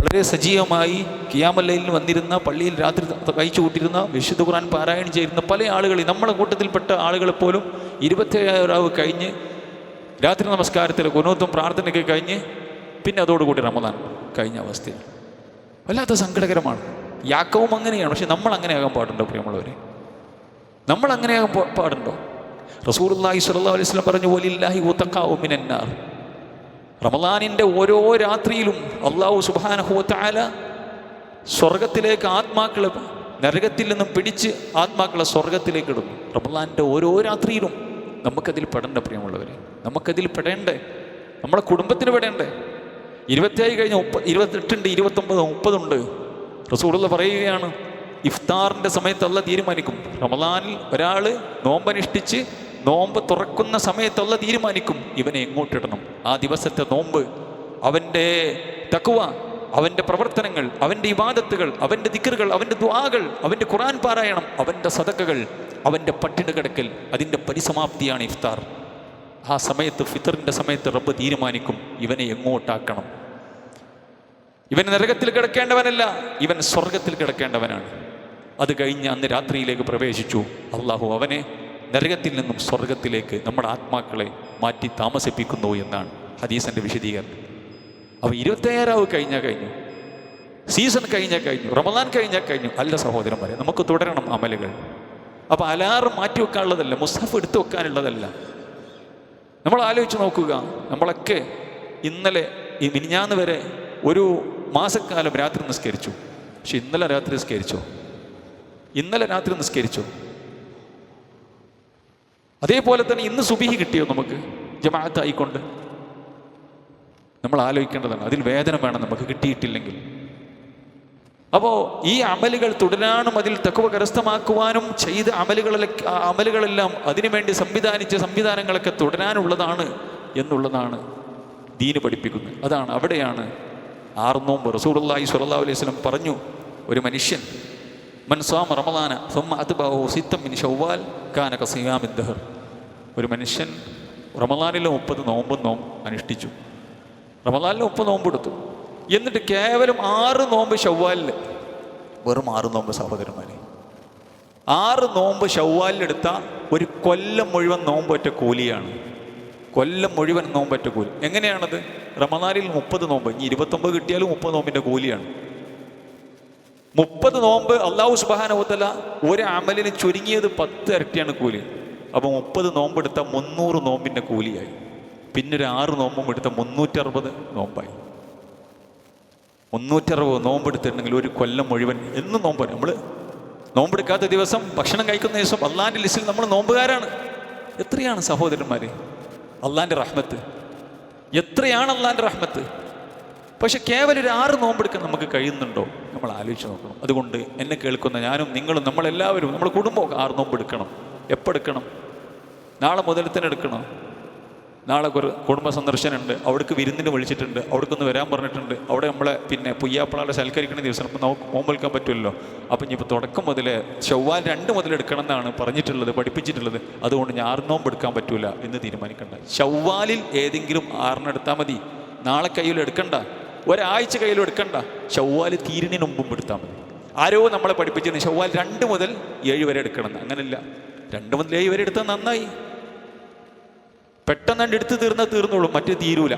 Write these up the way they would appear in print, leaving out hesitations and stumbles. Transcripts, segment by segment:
വളരെ സജീവമായി ഖിയാമുൽ ലൈലിന് വന്നിരുന്ന, പള്ളിയിൽ രാത്രി കഴിച്ചു കൂട്ടിരുന്ന, വിശുദ്ധ ഖുർആൻ പാരായണം ചെയ്യുന്ന പല ആളുകളെ, നമ്മളെ കൂട്ടത്തിൽപ്പെട്ട ആളുകളെപ്പോലും 27 രാവ് കഴിഞ്ഞ് രാത്രി നമസ്കാരത്തിൽ ഖുനൂത്തും പ്രാർത്ഥനയൊക്കെ കഴിഞ്ഞ് പിന്നെ അതോടുകൂടി റമദാൻ കഴിഞ്ഞ അവസ്ഥയാണ്. വല്ലാത്ത സങ്കടകരമാണ്. യാക്കവും അങ്ങനെയാണ്. പക്ഷെ നമ്മൾ അങ്ങനെ ആകാൻ പാടുണ്ടോ പ്രിയമുള്ളവരെ? നമ്മൾ അങ്ങനെ ആകാൻ പാടുണ്ടോ? റസൂലുള്ളാഹി സ്വല്ലല്ലാഹു അലൈഹി വസല്ലം പറഞ്ഞു, വലില്ലാഹി ഉതഖാഉ മിനന്നാർ. റമദാനിൻ്റെ ഓരോ രാത്രിയിലും അല്ലാഹു സുബ്ഹാനഹു വ തആല സ്വർഗത്തിലേക്ക് ആത്മാക്കളെ നരകത്തിൽ നിന്നും പിടിച്ച് ആത്മാക്കളെ സ്വർഗത്തിലേക്ക് ഇടുന്നു. റമദാനിൻ്റെ ഓരോ രാത്രിയിലും നമുക്കതിൽ പെടേണ്ട പ്രിയമുള്ളവരെ, നമുക്കതിൽ പെടേണ്ടേ, നമ്മളെ കുടുംബത്തിന് പെടേണ്ടേ. 27 കഴിഞ്ഞ് 28 ഉണ്ട്, 29, 30 ഉണ്ട്. റസൂലുള്ളാഹി പറയുകയാണ്, ഇഫ്താറിൻ്റെ സമയത്ത് അല്ലാഹ് തീരുമാനിക്കും. റമദാനിൽ ഒരാൾ നോമ്പനുഷ്ഠിച്ച് നോമ്പ് തുറക്കുന്ന സമയത്ത് അല്ലാഹ് തീരുമാനിക്കും ഇവനെ എങ്ങോട്ടിടണം. ആ ദിവസത്തെ നോമ്പ്, അവൻ്റെ തഖ്വ, അവൻ്റെ പ്രവർത്തനങ്ങൾ, അവൻ്റെ ഇബാദത്തുകൾ, അവൻ്റെ ദിക്റുകൾ, അവൻ്റെ ദുആകൾ, അവൻ്റെ ഖുർആൻ പാരായണം, അവൻ്റെ സദഖകൾ, അവൻ്റെ പട്ടിണി കിടക്കൽ, അതിൻ്റെ പരിസമാപ്തിയാണ് ഇഫ്താർ. ആ സമയത്ത്, ഫിത്തറിൻ്റെ സമയത്ത് റബ്ബ് തീരുമാനിക്കും ഇവനെ എങ്ങോട്ടാക്കണം. ഇവൻ നരകത്തിൽ കിടക്കേണ്ടവനല്ല, ഇവൻ സ്വർഗത്തിൽ കിടക്കേണ്ടവനാണ്. അത് കഴിഞ്ഞ് അന്ന് രാത്രിയിലേക്ക് പ്രവേശിച്ചു, അള്ളാഹു അവനെ നരകത്തിൽ നിന്നും സ്വർഗത്തിലേക്ക് നമ്മുടെ ആത്മാക്കളെ മാറ്റി താമസിപ്പിക്കുന്നു എന്നാണ് ഹദീസിൻ്റെ വിശദീകരണം. അപ്പോൾ 27 കഴിഞ്ഞാൽ കഴിഞ്ഞു, സീസൺ കഴിഞ്ഞാൽ കഴിഞ്ഞു, റമദാൻ കഴിഞ്ഞാൽ കഴിഞ്ഞു. അല്ല സഹോദരന്മാരെ, നമുക്ക് തുടരണം അമലുകൾ. അപ്പോൾ അലാറം മാറ്റി വെക്കാനുള്ളതല്ല, മുസ്ഹഫ് എടുത്തു വെക്കാനുള്ളതല്ല. നമ്മൾ ആലോചിച്ച് നോക്കുക, നമ്മളൊക്കെ ഇന്നലെ ഈ മിനിഞ്ഞാന്ന് വരെ ഒരു മാസക്കാലം രാത്രി നിസ്കരിച്ചു. പക്ഷെ ഇന്നലെ രാത്രി നിസ്കരിച്ചോ? അതേപോലെ തന്നെ ഇന്ന് സുബിഹി കിട്ടിയോ നമുക്ക് ജമാഅത്തായിക്കൊണ്ട്? നമ്മൾ ആലോചിക്കേണ്ടതാണ്. അതിൽ വേദന വേണം നമുക്ക് കിട്ടിയിട്ടില്ലെങ്കിൽ. അപ്പോൾ ഈ അമലുകൾ തുടരാനും അതിൽ തഖ്വ കരസ്ഥമാക്കുവാനും ചെയ്ത അമലുകളെല്ലാം അതിനുവേണ്ടി സംവിധാനിച്ച സംവിധാനങ്ങളൊക്കെ തുടരാനുള്ളതാണ് എന്നുള്ളതാണ് ദീന് പഠിപ്പിക്കുന്നത്. അവിടെയാണ് 6 നോമ്പ്. റസൂലുള്ളാഹി സ്വല്ലല്ലാഹു അലൈഹി വസല്ലം പറഞ്ഞു, ഒരു മനുഷ്യൻ മൻ സ്വാമ റമളാന സുമ്മ അത്ബഅഹു 6 മിൻ ശവ്വാൽ കാന കസിയാമിദ് ദഹർ. ഒരു മനുഷ്യൻ റമളാനിലെ 30 നോമ്പ് അനുഷ്ഠിച്ചു, റമളാനിലെ 30 നോമ്പ് എടുത്തു, എന്നിട്ട് കേവലം 6 നോമ്പ് ശവ്വാലിൽ, വെറും 6 നോമ്പ് സഹോദരന്മാരെ, 6 നോമ്പ് ശവ്വാലിലെടുത്ത ഒരു കൊല്ലം മുഴുവൻ നോമ്പൊറ്റ കൂലിയാണ്. കൊല്ലം മുഴുവൻ നോമ്പൊറ്റ കൂലി. എങ്ങനെയാണത്? റമളാനിൽ 30 നോമ്പ്, ഇനി 29 കിട്ടിയാലും 30 നോമ്പിൻ്റെ കൂലിയാണ്. 30 നോമ്പ് അല്ലാഹു സുബ്ഹാനഹു വ തആല ഒരു അമലിന് ചുരുങ്ങിയത് 10 ഇരട്ടിയാണ് കൂലി. അപ്പോൾ 30 നോമ്പ് എടുത്ത 300 നോമ്പിൻ്റെ കൂലിയായി. പിന്നെ ഒരു 6 നോമ്പും എടുത്ത 360 നോമ്പായി. 360 നോമ്പെടുത്തിട്ടുണ്ടെങ്കിൽ ഒരു കൊല്ലം മുഴുവൻ എന്നും നോമ്പ്. നമ്മൾ നോമ്പെടുക്കാത്ത ദിവസം, ഭക്ഷണം കഴിക്കുന്ന ദിവസം അള്ളാൻ്റെ ലിസ്റ്റിൽ നമ്മൾ നോമ്പുകാരാണ്. എത്രയാണ് സഹോദരന്മാരെ അള്ളാൻ്റെ റഹ്മത്ത്, എത്രയാണ് അള്ളാൻ്റെ റഹ്മത്ത്! പക്ഷെ കേവലം ഒരു 6 നോമ്പെടുക്കാൻ നമുക്ക് കഴിയുന്നുണ്ടോ? നമ്മൾ ആലോചിച്ച് നോക്കണം. അതുകൊണ്ട് എന്നെ കേൾക്കുന്ന ഞാനും നിങ്ങളും, നമ്മളെല്ലാവരും, നമ്മുടെ കുടുംബം 6 നോമ്പ് എടുക്കണം. എപ്പോൾ എടുക്കണം? നാളെ മുതൽ തന്നെ എടുക്കണം. നാളെ ഒരു കുടുംബ സന്ദർശനമുണ്ട്, അവിടേക്ക് വിരുന്നിന് വിളിച്ചിട്ടുണ്ട്, അവിടേക്കൊന്ന് വരാൻ പറഞ്ഞിട്ടുണ്ട്. അവിടെ നമ്മളെ പുയ്യാപ്പിളാളെ സൽക്കരിക്കുന്ന ദിവസം നമുക്ക് നോമ്പെടുക്കാൻ പറ്റുമല്ലോ. അപ്പം ഇനിയിപ്പോൾ തുടക്കം മുതൽ ശവ്വാൽ 2 മുതൽ എടുക്കണം എന്നാണ് പറഞ്ഞിട്ടുള്ളത്, പഠിപ്പിച്ചിട്ടുള്ളത്. അതുകൊണ്ട് ഞാൻ 6 നോമ്പ് എടുക്കാൻ പറ്റൂല എന്ന് തീരുമാനിക്കണ്ട. ശവ്വാലിൽ ഏതെങ്കിലും 6 എടുത്താൽ മതി. നാളെ കയ്യിലും എടുക്കണ്ട, ഒരാഴ്ച കയ്യിലും എടുക്കണ്ട. ശവ്വാൽ തീരുന്നതിന് മുമ്പും എടുത്താൽ മതി. ആരോ നമ്മളെ പഠിപ്പിച്ചിരുന്നു ശവ്വാൽ 2 മുതൽ 7 വരെ എടുക്കണം. അങ്ങനെയല്ല, 2 മുതൽ 7 വരെ എടുത്താൽ നന്നായി. പെട്ടെന്ന് എടുത്ത് തീർന്നോളൂ, മറ്റേ തീരൂല.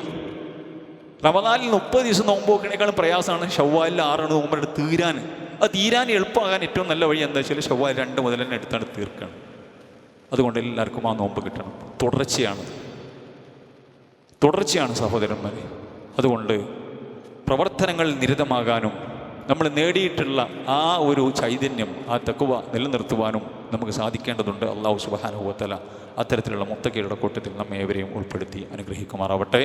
റമദാനിൽ 30 ദിവസം നോമ്പ് നോക്കണേക്കാളും പ്രയാസമാണ് ശവ്വാലിൽ 6 നോമ്പെടുത്ത് തീരാൻ. അത് തീരാൻ എളുപ്പമാകാൻ ഏറ്റവും നല്ല വഴി എന്താ വെച്ചാൽ ശവ്വാൽ 2 മുതൽ തന്നെ എടുത്താണ് തീർക്കണം. അതുകൊണ്ട് എല്ലാവർക്കും ആ നോമ്പ് കിട്ടണം. തുടർച്ചയാണ് സഹോദരന്മാരെ. അതുകൊണ്ട് പ്രവർത്തനങ്ങളിൽ നിരതമാകാനും നമ്മൾ നേടിയിട്ടുള്ള ആ ഒരു ചൈതന്യം, ആ തഖ്വ നിലനിർത്തുവാനും നമുക്ക് സാധിക്കേണ്ടതുണ്ട്. അല്ലാഹു സുബ്ഹാനഹു വ തആല അത്തരത്തിലുള്ള മുത്തഖീകളുടെ കൂട്ടത്തിൽ നമ്മെ ഏവരെയും ഉൾപ്പെടുത്തി അനുഗ്രഹിക്കുമാറാവട്ടെ.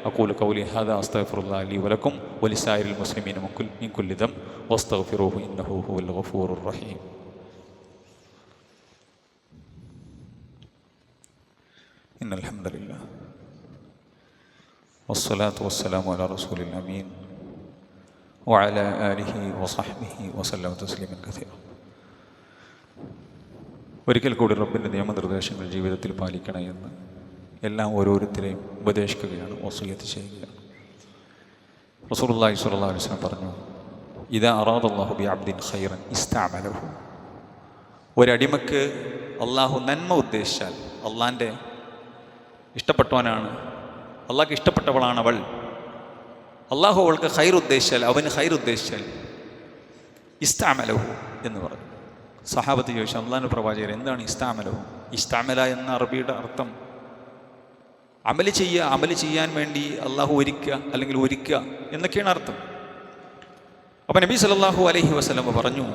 അഖൂലു ഖൗലി ഹാദാ അസ്തഗ്ഫിറുല്ലാഹ ലി വലക്കും വലിസായിരിൽ മുസ്ലിമീന മിൻ കുല്ലി ദംബ് വസ്തഗ്ഫിറൂഹു ഇന്നഹു ഹുവൽ ഗഫൂറുർ റഹീം. ഇന്നൽ ഹംദലില്ലാഹ് വസ്സലാത്തു വസ്സലാമു അലാ റസൂലിൽ അമീൻ വഅലാ ആലിഹി വസഹ്ബിഹി വസല്ലമ തസ്ലീമൻ കസീറ. ഒരിക്കൽ കൂടി റബ്ബിൻ്റെ നിയമനിർദ്ദേശങ്ങൾ ജീവിതത്തിൽ പാലിക്കണമെന്ന് എല്ലാം ഓരോരുത്തരെയും ഉപദേശിക്കുകയാണ്, വസിയ്യത്ത് ചെയ്യുകയാണ്. റസൂലുള്ളാഹി സ്വല്ലല്ലാഹു അലൈഹി വസല്ലം പറഞ്ഞു, ഇദാ അറാദല്ലാഹു ബിഅബ്ദിൻ ഖൈറൻ ഇസ്തഅമലഹു. ഒരടിമക്ക് അള്ളാഹു നന്മ ഉദ്ദേശിച്ചാൽ, അള്ളാൻ്റെ ഇഷ്ടപ്പെട്ടവനാണ്, അള്ളാഹ്ക്ക് ഇഷ്ടപ്പെട്ടവളാണ് അവൾ, അള്ളാഹു അവൾക്ക് ഖൈർ ഉദ്ദേശിച്ചാൽ, അവന് ഖൈർ ഉദ്ദേശിച്ചാൽ ഇസ്തഅമലഹു എന്ന് പറഞ്ഞു. സഹാബത്ത് ചോദിച്ചു, അള്ളാഹുവിൻ്റെ പ്രവാചകർ, എന്താണ് ഇസ്തഅമലഹു? ഇസ്തഅമല എന്ന അറബിയുടെ അർത്ഥം അമല് ചെയ്യുക, അമല് ചെയ്യാൻ വേണ്ടി അള്ളാഹു ഒരുക്കുക എന്നൊക്കെയാണ് അർത്ഥം. അപ്പം നബി സല്ലല്ലാഹു അലൈഹി വസല്ലം പറഞ്ഞു,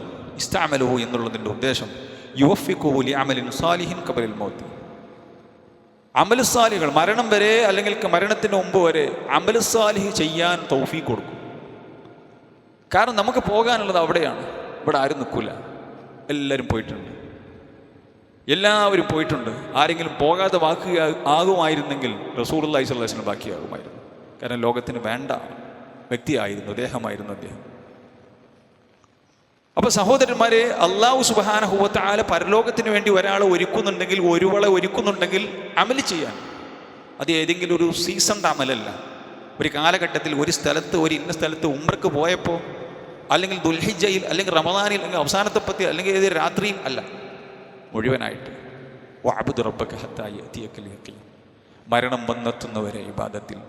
ഇസ്തഅമലഹു എന്നുള്ളതിൻ്റെ ഉദ്ദേശം യുവഫിഖുഹു ലിഅമലിൻ സാലിഹിൻ ഖബലൽ മൗത്ത്. അമല് സാലിഹുകൾ മരണം വരെ, അല്ലെങ്കിൽ മരണത്തിന് മുമ്പ് വരെ അമല് സാലിഹ് ചെയ്യാൻ തൗഫീഖ് കൊടുക്കും. കാരണം നമുക്ക് പോകാനുള്ളത് അവിടെയാണ്. ഇവിടെ ആരും നിൽക്കില്ല, എല്ലാവരും പോയിട്ടുണ്ട്. ആരെങ്കിലും പോകാതെ ആകുമായിരുന്നെങ്കിൽ റസൂലുള്ളാഹി സ്വല്ലല്ലാഹു അലൈഹി വസല്ലം ബാക്കിയാകുമായിരുന്നു. കാരണം ലോകത്തിന് വേണ്ട വ്യക്തിയായിരുന്നു, ദേഹമായിരുന്നു അദ്ദേഹം. അപ്പോൾ സഹോദരന്മാരെ, അല്ലാഹു സുബ്ഹാനഹു വ തആല പരലോകത്തിന് വേണ്ടി ഒരാളെ ഒരുക്കുന്നുണ്ടെങ്കിൽ, ഒരുവളെ ഒരുക്കുന്നുണ്ടെങ്കിൽ അമല് ചെയ്യാൻ, അത് ഏതെങ്കിലും ഒരു സീസൺഡ് അമലല്ല. ഒരു കാലഘട്ടത്തിൽ ഒരു ഇന്ന സ്ഥലത്ത് ഉംറക്ക് പോയപ്പോൾ, അല്ലെങ്കിൽ ദുൽഹിജ്ജയിൽ, അല്ലെങ്കിൽ റമദാനിൽ, അല്ലെങ്കിൽ അവസാനത്തെ പത്തി, അല്ലെങ്കിൽ ഏതൊരു രാത്രിയിൽ അല്ല, മുഴുവനായിട്ട്. വഅബ്ദു റബ്ബക ഹത്താ യഅതിയകൽ യഖീൻ. മരണം വന്നെത്തുന്നവരെ ഇബാദത്തിൽ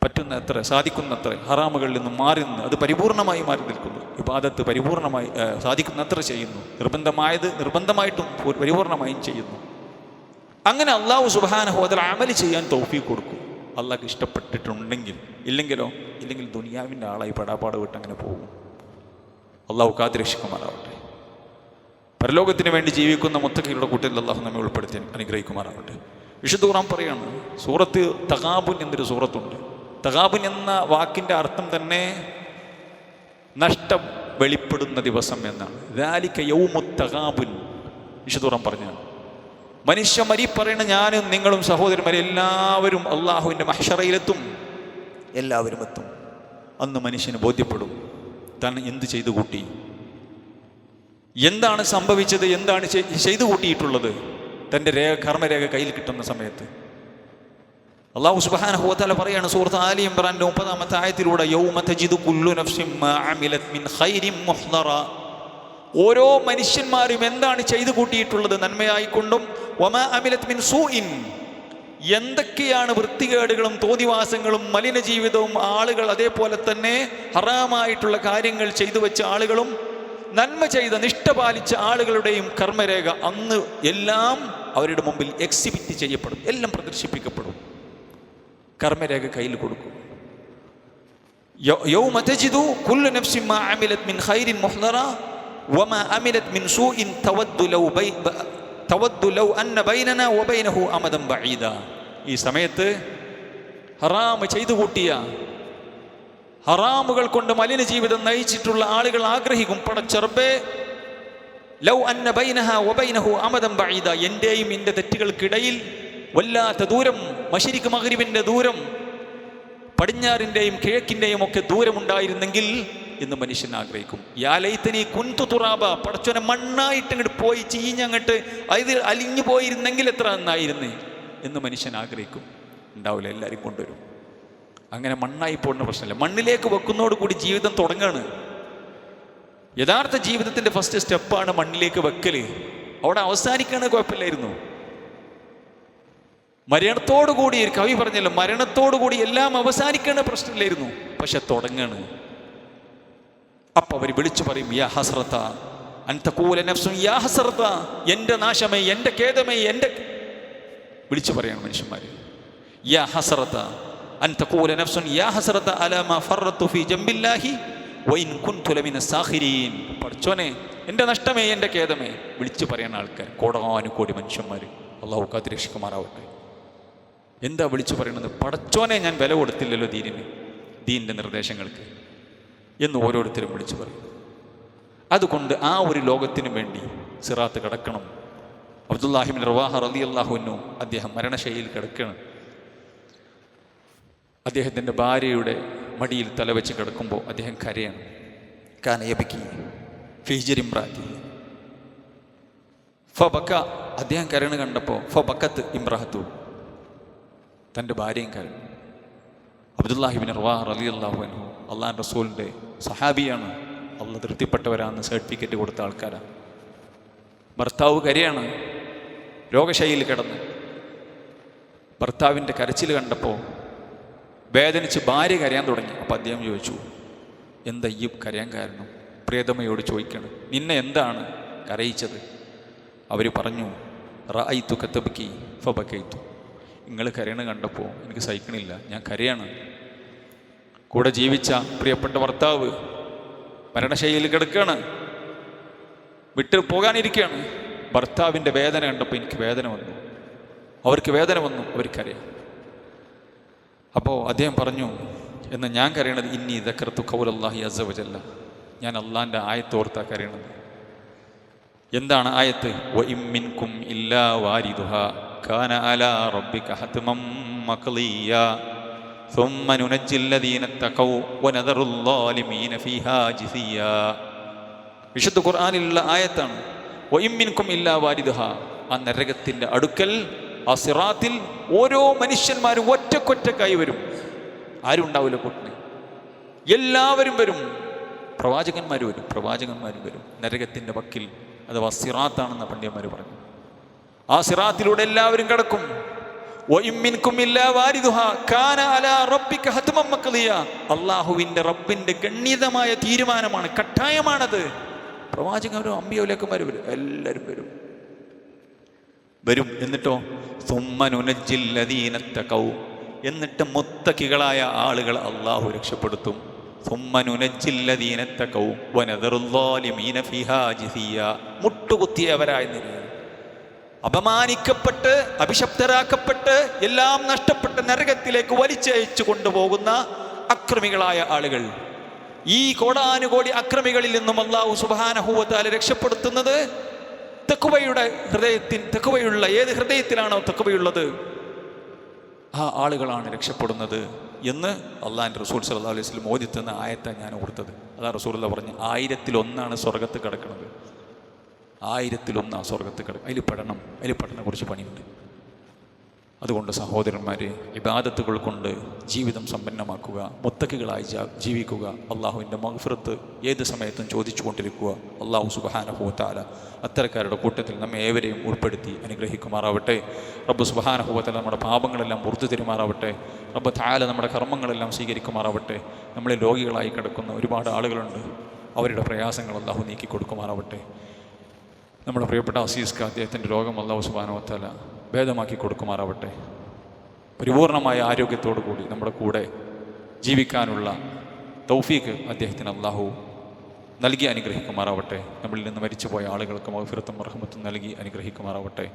പറ്റുന്നത്ര, സാധിക്കുന്നത്ര ഹറാമുകളിൽ നിന്ന് മാറി നിന്ന് അത് പരിപൂർണമായി മാറി നിൽക്കുന്നു. ഇബാദത്ത് പരിപൂർണമായി സാധിക്കുന്നത്ര ചെയ്യുന്നു. നിർബന്ധമായിട്ടും പരിപൂർണമായും ചെയ്യുന്നു. അങ്ങനെ അല്ലാഹു സുബ്ഹാനഹു വ തആല അമല് ചെയ്യാൻ തൗഫീഖ് കൊടുക്കും, അള്ളാഹ്ക്ക് ഇഷ്ടപ്പെട്ടിട്ടുണ്ടെങ്കിൽ. ഇല്ലെങ്കിൽ ദുനിയാവിൻ്റെ ആളായി പടാപാട് വിട്ട് അങ്ങനെ പോകും. അള്ളാഹു കാത്തുരക്ഷിക്കുമാറാവട്ടെ. പരലോകത്തിന് വേണ്ടി ജീവിക്കുന്ന മുത്തഖികളുടെ കൂട്ടത്തിൽ അള്ളാഹു നമ്മെ ഉൾപ്പെടുത്തി അനുഗ്രഹിക്കുമാറാവട്ടെ. വിശുദ്ധ ഖുർആൻ പറയാണ്, സൂറത്ത് തഗാബുൻ എന്നൊരു സൂറത്തുണ്ട്. തഗാബുൻ എന്ന വാക്കിൻ്റെ അർത്ഥം തന്നെ നഷ്ടം വെളിപ്പെടുന്ന ദിവസം എന്നാണ്. ദാലിക യൗമുത് തഗാബുൻ വിശുദ്ധ ഖുർആൻ പറഞ്ഞാണ്. മനുഷ്യ പറയണ ഞാനും നിങ്ങളും സഹോദരന്മാരെ എല്ലാവരും അള്ളാഹുവിൻ്റെ മഹ്ശറയിലെത്തും, എല്ലാവരും എത്തും. അന്ന് മനുഷ്യന് ബോധ്യപ്പെടും താൻ എന്ത് ചെയ്തു കൂട്ടി, എന്താണ് സംഭവിച്ചത്, എന്താണ് ചെയ്തു കൂട്ടിയിട്ടുള്ളത്. തൻ്റെ കർമ്മരേഖ കയ്യിൽ കിട്ടുന്ന സമയത്ത് അല്ലാഹു സുബ്ഹാനഹു വ തആല പറയാണ് സൂറത്ത് ആലി ഇംറാന്റെ 30-ാമത്തെ ആയത്തിലൂടെ, യൗമ തജിദു കുല്ലു നഫ്സിൻ മാ അമിലത് മിൻ ഖൈരിൻ മുഹ്ദറ. ഓരോ മനുഷ്യന്മാരും എന്താണ് ചെയ്തു കൂട്ടിയിട്ടുള്ളത് നന്മയായിക്കൊണ്ടും, വമാ അമിലത് മിൻ സൂഇൻ, എന്തൊക്കെയാണ് വൃത്തികേടുകളും തോന്നിവാസങ്ങളും മലിന ജീവിതവും ആളുകൾ, അതേപോലെ തന്നെ ഹറാമായിട്ടുള്ള കാര്യങ്ങൾ ചെയ്തു വെച്ച ആളുകളും നന്മ ചെയ്ത നിഷ്ഠ പാലിച്ച ആളുകളുടെയും കർമ്മരേഖ അന്ന് എല്ലാം അവരുടെ മുമ്പിൽ എക്സിബിറ്റ് ചെയ്യപ്പെടും, എല്ലാം പ്രദർശിപ്പിക്കപ്പെടും. കർമ്മരേഖ കയ്യിൽ കൊടുക്കും. യൗമ തജിദു കുല്ലു നഫ്സിൻ മാ അമിലത് മിൻ ഖൈരിൻ മുഹ്ദറ വമാ അമിലത് മിൻ സൂഇൻ തവദ്ദു ലൗ അന്ന ബൈനനാ വബൈനഹു അമദൻ ബഈദ. ഈ സമയത്ത് ഹറാം ചെയ്തു കൂട്ടിയ, ഹറാമുകൾ കൊണ്ട് മലിന ജീവിതം നയിച്ചിട്ടുള്ള ആളുകൾ ആഗ്രഹിക്കും, പടച്ചറബേ ലൗ അന്ന ബൈനഹാ വബൈനഹു അമദൻ ബഈദ, എൻ്റെയും എൻ്റെ തെറ്റുകൾക്കിടയിൽ വല്ലാത്ത ദൂരം, മശരിഖ് മഗ്രിബിൻ്റെ ദൂരം, പടിഞ്ഞാറിൻ്റെയും കിഴക്കിൻ്റെയും ഒക്കെ ദൂരമുണ്ടായിരുന്നെങ്കിൽ എന്ന് മനുഷ്യൻ ആഗ്രഹിക്കും. യാ ലൈതനി കുൻതു തുറാബ, പടച്ചോനെ മണ്ണായിട്ട് അങ്ങോട്ട് പോയി ചീഞ്ഞങ്ങോട്ട് അത് അലിഞ്ഞു പോയിരുന്നെങ്കിൽ എത്ര നന്നായിരുന്നേ എന്ന് മനുഷ്യൻ ആഗ്രഹിക്കും. ഉണ്ടാവില്ല, എല്ലാവരും കൊണ്ടുവരും. അങ്ങനെ മണ്ണായി പോകുന്ന പ്രശ്നമില്ല. മണ്ണിലേക്ക് വെക്കുന്നതോടുകൂടി ജീവിതം തുടങ്ങാണ്. യഥാർത്ഥ ജീവിതത്തിൻ്റെ ഫസ്റ്റ് സ്റ്റെപ്പാണ് മണ്ണിലേക്ക് വെക്കൽ. അവിടെ അവസാനിക്കുകയാണ് കുഴപ്പമില്ലായിരുന്നു. മരണത്തോടുകൂടി, ഒരു കവി പറഞ്ഞല്ലോ, മരണത്തോടുകൂടി എല്ലാം അവസാനിക്കുകയാണ് പ്രശ്നമില്ലായിരുന്നു. പക്ഷെ തുടങ്ങാണ്. അപ്പം അവർ വിളിച്ചു പറയും, യാ ഹസ്രത അൻ തഖൂല നഫ്സുൻ യാ ഹസ്രത, എൻ്റെ നാശമേ, എൻ്റെ ഖേദമേ, എൻ്റെ വിളിച്ചു പറയാണ് മനുഷ്യന്മാർ. യാ ഹസ്രത അൻ തഖൂല നഫ്സുൻ യാ ഹസ്രത അലാ മാ ഫറത്തു ഫീ ജംബില്ലാഹി വഇൻ കുൻതു ലമിന സാഖിരീൻ. പടച്ചോനെ, എൻ്റെ നഷ്ടമേ, എൻ്റെ ഖേദമേ വിളിച്ചു പറയുന്ന ആൾക്കാർ കോടാനുകോടി മനുഷ്യന്മാർ. അല്ലാഹു കാത്തുരക്ഷിക്കുമാറാവട്ടെ. എന്താ വിളിച്ചു പറയുന്നത്? പടച്ചോനെ, ഞാൻ വില കൊടുത്തില്ലല്ലോ ദീനിൻ്റെ നിർദ്ദേശങ്ങൾക്ക് എന്ന് ഓരോരുത്തരും വിളിച്ചു പറയും. അതുകൊണ്ട് ആ ഒരു ലോകത്തിനു വേണ്ടി സിറാത്ത് കിടക്കണം. അബ്ദുല്ലാഹി ഇബ്നു റവാഹ റളിയല്ലാഹു അൻഹു അദ്ദേഹം മരണശൈലിയിൽ കിടക്കുകയാണ്. അദ്ദേഹത്തിൻ്റെ ഭാര്യയുടെ മടിയിൽ തലവെച്ച് കിടക്കുമ്പോൾ അദ്ദേഹം കരയാണ്. കാന യബ്കി ഫീ ഹിജ്രി ഇംറാഅതി ഫബക, അദ്ദേഹം കരണ് കണ്ടപ്പോൾ ഫബക്കത്ത് ഇംറഅതു, തൻ്റെ ഭാര്യയും കരഞ്ഞു. അബ്ദുല്ലാഹിബിൻ റവാഹ റളിയല്ലാഹു അൻഹു അള്ളാഹുവിൻ്റെ റസൂലിൻ്റെ സഹാബിയാണ്. അള്ളാഹ് തൃപ്തിപ്പെട്ടവരാണെന്ന് സർട്ടിഫിക്കറ്റ് കൊടുത്ത ആൾക്കാരാണ്. ഭർത്താവ് കരയാണ്, രോഗശൈലിയിൽ കിടന്ന്. ഭർത്താവിൻ്റെ കരച്ചിൽ കണ്ടപ്പോൾ വേദനിച്ച് ഭാര്യ കരയാൻ തുടങ്ങി. അപ്പോൾ അദ്ദേഹം ചോദിച്ചു, എന്താ ഈ കരയാൻ കാരണം? പ്രിയതമയോട് ചോദിക്കണം, നിന്നെ എന്താണ് കരയിച്ചത്? അവർ പറഞ്ഞു, റഅയ്തു കതബ്കി ഫബകൈതു. നിങ്ങൾ കരയണ കണ്ടപ്പോൾ എനിക്ക് സഹിക്കണില്ല, ഞാൻ കരയാണ്. കൂടെ ജീവിച്ച പ്രിയപ്പെട്ട ഭർത്താവ് മരണശൈലിയിൽ കിടക്കുകയാണ്, വിട്ട് പോകാനിരിക്കുകയാണ്. ഭർത്താവിൻ്റെ വേദന കണ്ടപ്പോൾ എനിക്ക് വേദന വന്നു, അവർക്ക് വേദന വന്നു, അവർക്കറിയാം. അപ്പോൾ അദ്ദേഹം പറഞ്ഞു, എന്നാൽ ഞാൻ കരയണത് ഇന്നി ദക്കറത്തു ഖൗലല്ലാഹി അസ്സ വജല്ല, ഞാൻ അള്ളാഹിൻ്റെ ആയത്തോർത്താ കരയണത്. എന്താണ് ആയത്ത്? വഇം മിൻകും ഇല്ലാ വാരിദുഹാ കാന അലാ റബ്ബിക ഹത്മം മഖ്ളിയ ثم ننجي الذين اتقوا ونذر الظالمين فيها جثيا. വിശുദ്ധ ഖുർആനിലുള്ള ആയത്താണ്. വഇം മിൻകും ഇല്ലാ വാരിദുഹാ, ആ നരകത്തിൻ്റെ അടുക്കൽ, ആ സിറാത്തിൽ ഓരോ മനുഷ്യന്മാരും ഒറ്റക്കൊറ്റക്കായി വരും. ആരും ഉണ്ടാവില്ല കൂട്ടിന്, എല്ലാവരും വരും. പ്രവാചകന്മാർ വരും നരകത്തിൻ്റെ വക്കിൽ, അഥവാ സിറാത്താണെന്ന് പണ്ഡിതന്മാർ പറഞ്ഞു. ആ സിറാത്തിലൂടെ എല്ലാവരും കടക്കും. വഇം മിൻകും ഇല്ലാ വാരിദുഹാ കാന അലാ റബ്ബിക ഹത്മൻ മഖ്ളിയ, അല്ലാഹുവിൻ്റെ റബ്ബിൻ്റെ ഗണ്യതമായ തീരുമാനമാണ്, കട്ടായമാണത്. പ്രവാചകരും അമ്പിയൗലിയാക്കന്മാരും എല്ലാവരും വരും. എന്നിട്ടോ സുമ്മ നുനജ്ജിൽ ലദീന തഖൗ, എന്നിട്ട് മുത്തഖികളായ ആളുകൾ അള്ളാഹു രക്ഷപ്പെടുത്തും. സുമ്മ നുനജ്ജിൽ ലദീന തഖൗ വനദറുൽ ളാലിമീന ഫീഹാ ജിസിയ, മുട്ടുകുത്തിയവരായ നിലയിൽ, അപമാനിക്കപ്പെട്ട് അഭിശപ്തരാക്കപ്പെട്ട് എല്ലാം നഷ്ടപ്പെട്ട് നരകത്തിലേക്ക് വലിച്ചയച്ചു കൊണ്ടുപോകുന്ന അക്രമികളായ ആളുകൾ. ഈ കോടാനുകോടി അക്രമികളിൽ നിന്നും അല്ലാഹു സുബ്ഹാനഹു വ തആല രക്ഷപ്പെടുത്തുന്നത് തഖ്വയുള്ള ഏത് ഹൃദയത്തിലാണോ തഖ്വയുള്ളത് ആ ആളുകളാണ് രക്ഷപ്പെടുന്നത് എന്ന് അള്ളാഹിൻ്റെ റസൂൽ സല്ലല്ലാഹു അലൈഹി വസല്ലം ഓതി തന്ന ആയത്താണ് ഞാൻ ഓർത്തത്. അതാ റസൂലുള്ള പറഞ്ഞു, 1000-1 സ്വർഗത്ത് കിടക്കുന്നത്. 1000-1 സ്വർഗത്ത് കിടക്കുക. അതിൽ പെടണ കുറച്ച് പണിയുണ്ട്. അതുകൊണ്ട് സഹോദരന്മാരെ, ഇബാദത്തുകൾ കൊണ്ട് ജീവിതം സമ്പന്നമാക്കുക, മുത്തഖികളായി ജീവിക്കുക, അള്ളാഹുവിൻ്റെ മഗ്ഫിറത്ത് ഏത് സമയത്തും ചോദിച്ചു കൊണ്ടിരിക്കുക. അള്ളാഹു സുബ്ഹാനഹു വ തആല അത്തരക്കാരുടെ കൂട്ടത്തിൽ നമ്മെ ഏവരെയും ഉൾപ്പെടുത്തി അനുഗ്രഹിക്കുമാറാവട്ടെ. റബ്ബ് സുബ്ഹാനഹു വ തആല നമ്മുടെ പാപങ്ങളെല്ലാം പുറത്തു തരുമാറാവട്ടെ. റബ്ബ് തആല നമ്മുടെ കർമ്മങ്ങളെല്ലാം സ്വീകരിക്കുമാറാവട്ടെ. നമ്മളിൽ രോഗികളായി കിടക്കുന്ന ഒരുപാട് ആളുകളുണ്ട്, അവരുടെ പ്രയാസങ്ങൾ അള്ളാഹു നീക്കി കൊടുക്കുമാറാവട്ടെ. നമ്മുടെ പ്രിയപ്പെട്ട അസീസ്ക, അദ്ദേഹത്തിൻ്റെ രോഗം അല്ലാഹു സുബ്ഹാനഹു വ തആല ഭേദമാക്കി കൊടുക്കുമാറാവട്ടെ. പരിപൂർണമായ ആരോഗ്യത്തോടു കൂടി നമ്മുടെ കൂടെ ജീവിക്കാനുള്ള തൗഫീഖ് അദ്ദേഹത്തിന് അല്ലാഹു നൽകി അനുഗ്രഹിക്കുമാറാവട്ടെ. നമ്മളിൽ നിന്ന് മരിച്ചുപോയ ആളുകൾക്ക് മഗ്ഫിറത്തും റഹ്മത്തും നൽകി അനുഗ്രഹിക്കുമാറാവട്ടെ.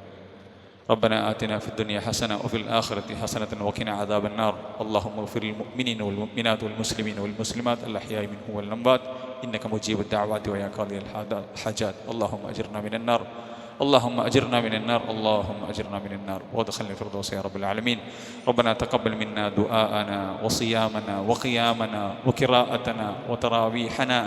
ربنا آتنا في الدنيا حسنة وفي الآخرة حسنة وقنا عذاب النار. اللهم اغفر للمؤمنين والمؤمنات والمسلمين والمسلمات الأحياء منهم والأموات إنك مجيب الدعوات ويا قاضي الحاجات. اللهم أجرنا من النار، اللهم أجرنا من النار، اللهم أجرنا من النار وادخلنا الفردوس يا رب العالمين. ربنا تقبل منا دعاءنا وصيامنا وقيامنا وقراءتنا وتراويحنا.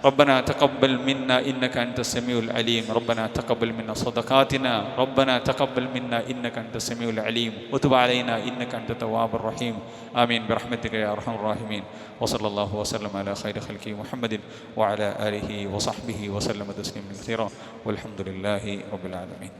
ربنا تقبل منا إنك أنت السميع العليم. ربنا تقبل منا صدقاتنا. ربنا تقبل منا إنك أنت السميع العليم وتب علينا إنك أنت التواب الرحيم. آمين برحمتك يا أرحم الراحمين. وصلى الله وسلم على خير خلقه محمد وعلى آله وصحبه وسلم تسليما كثيرا والحمد لله رب العالمين.